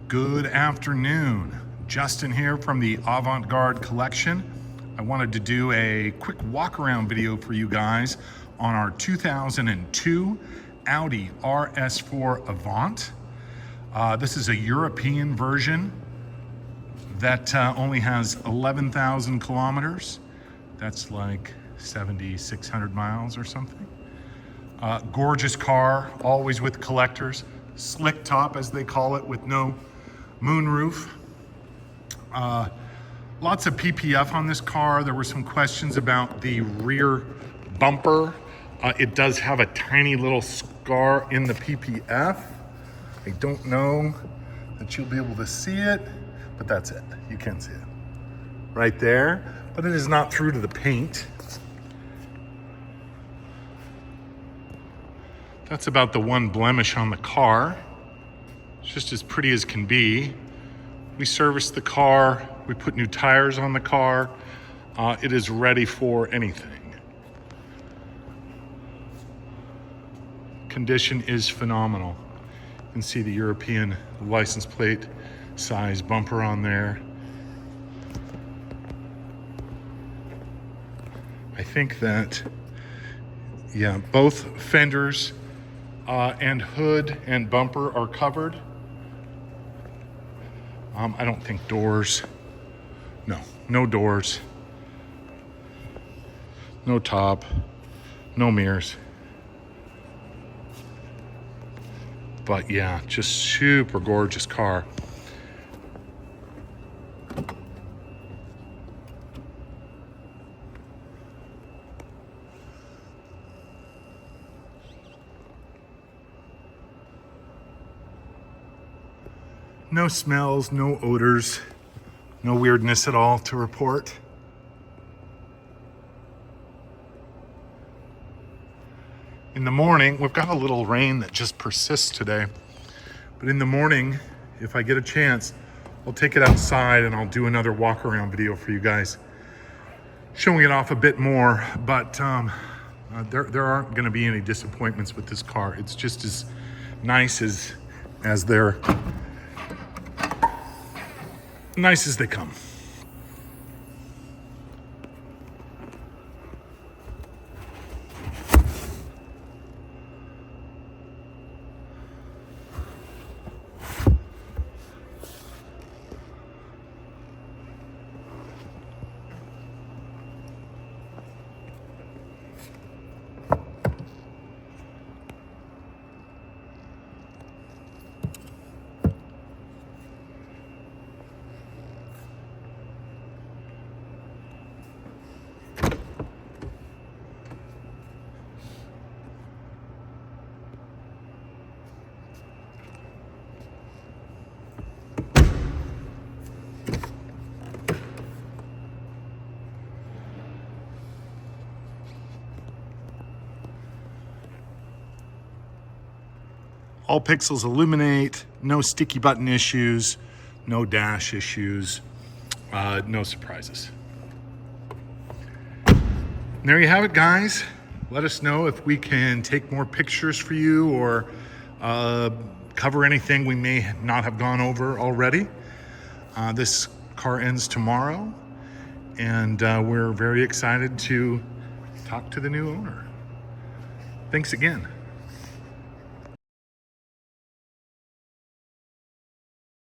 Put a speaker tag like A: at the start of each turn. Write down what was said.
A: Good afternoon. Justin here from the Avant-Garde Collection. I wanted to do a quick walk-around video for you guys on our 2002 Audi RS4 Avant. This is a European version that only has 11,000 kilometers. That's like 7,600 miles or something. Gorgeous car, always with collectors. Slick top, as they call it, with no moonroof. Lots of PPF on this car. There were some questions about the rear bumper. It does have a tiny little scar in the PPF. I don't know that you'll be able to see it, but that's it. You can see it right there, but it is not through to the paint. That's about the one blemish on the car. It's just as pretty as can be. We serviced the car. We put new tires on the car. It is ready for anything. Condition is phenomenal. You can see the European license plate size bumper on there. I think that, yeah, both fenders and hood and bumper are covered. I don't think doors, no doors, no top, no mirrors. But yeah, just super gorgeous car. No smells, no odors, no weirdness at all to report. In the morning, we've got a little rain that just persists today. But in the morning, if I get a chance, I'll take it outside and I'll do another walk around video for you guys, showing it off a bit more. But there aren't gonna be any disappointments with this car. It's just as nice as they're nice as they come. All pixels illuminate, no sticky button issues, no dash issues, no surprises. And there you have it, guys. Let us know if we can take more pictures for you or cover anything we may not have gone over already. This car ends tomorrow, and we're very excited to talk to the new owner. Thanks again.